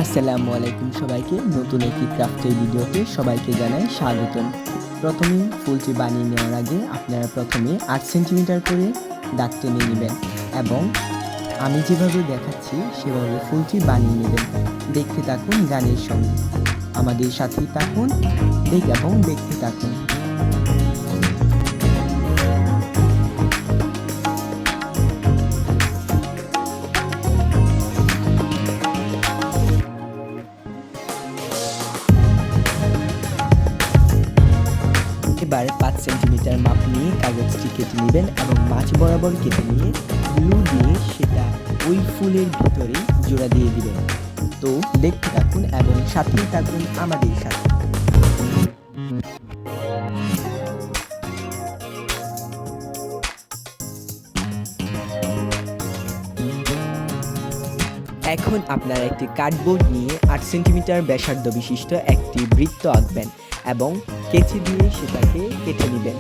আসসালামু আলাইকুম সবাইকে, নতুন একটি ক্রাফটের ভিডিওতে সবাইকে জানাই স্বাগতম। প্রথমে ফুলটি বানিয়ে নেওয়ার আগে আপনারা প্রথমে 8 সেন্টিমিটার করে দাগ টেনে নেবেন এবং আমি যেভাবে দেখাচ্ছি সেভাবে ফুলটি বানিয়ে নেবেন। দেখতে থাকুন গানের সঙ্গে, আমাদের সাথেই থাকুন, দেখতে থাকুন। এবার 5 সেন্টিমিটার মাপ নিয়ে কাগজটি কেটে নেবেন এবং মাঝ বরাবর কেটে নিয়ে গ্লু দিয়ে সেটা ওই ফুলের ভিতরে জোড়া দিয়ে দিবেন। তো দেখতে থাকুন এবং সাথেই থাকুন আমাদের সাথে। এখন আপনারা একটি কার্ডবোর্ড নিয়ে 8 সেন্টিমিটার ব্যাসার্ধ বিশিষ্ট একটি বৃত্ত আঁকবেন এবং কেচি দিয়ে সেটাকে কেটে নেবেন।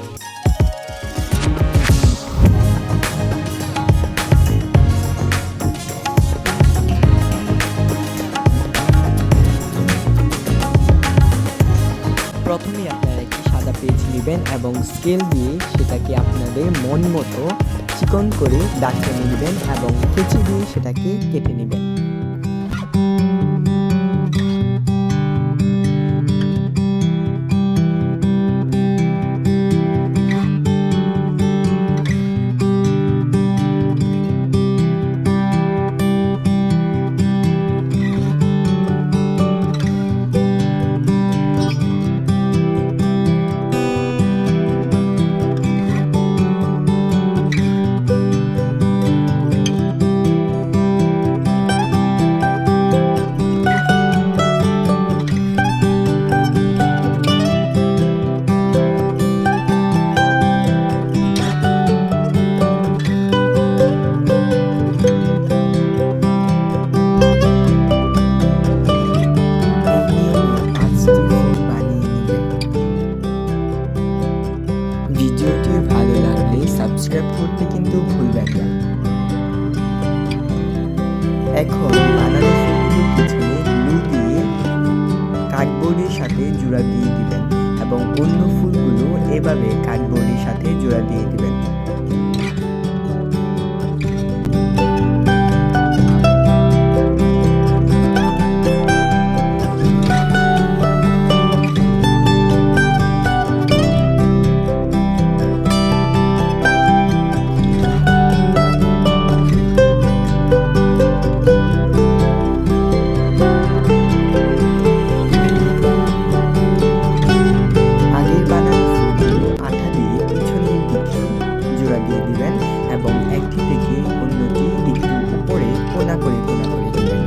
প্রথমে আপনারা একটি সাদা পেজ নেবেন এবং স্কেল দিয়ে সেটাকে আপনাদের মন মতো চিকন করে দাগ টেনে নেবেন এবং কেচি দিয়ে সেটাকে কেটে নেবেন। ভিডিওটি ভালো লাগলে সাবস্ক্রাইব করতে কিন্তু ভুলবেন না। এখন বানানো ফুলগুলোর পিছনে গ্লু দিয়ে কার্ডবোর্ডের সাথে জোড়া দিয়ে দিবেন এবং অন্য ফুলগুলো এভাবে কার্ডবোর্ডের সাথে জোড়া দিয়ে দিবেন। এবং একটি থেকে অন্যটি একটু উপরে কোনা করে দিবেন।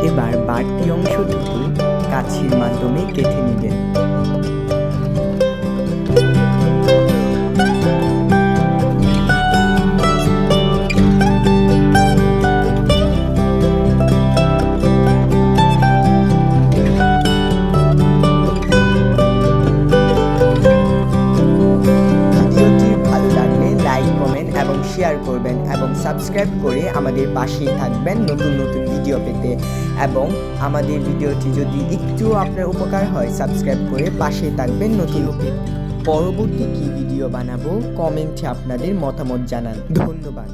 এবার বাড়তি অংশটুকু কাছির মাধ্যমে কেটে নেবেন। শেয়ার করবেন এবং সাবস্ক্রাইব করে আমাদের পাশেই থাকবেন নতুন নতুন ভিডিও পেতে। এবং আমাদের ভিডিওটি যদি একটু আপনার উপকার হয়, সাবস্ক্রাইব করে পাশেই থাকবেন নতুন পরবর্তী কি ভিডিও বানাবো কমেন্টে আপনাদের মতামত জানান। ধন্যবাদ।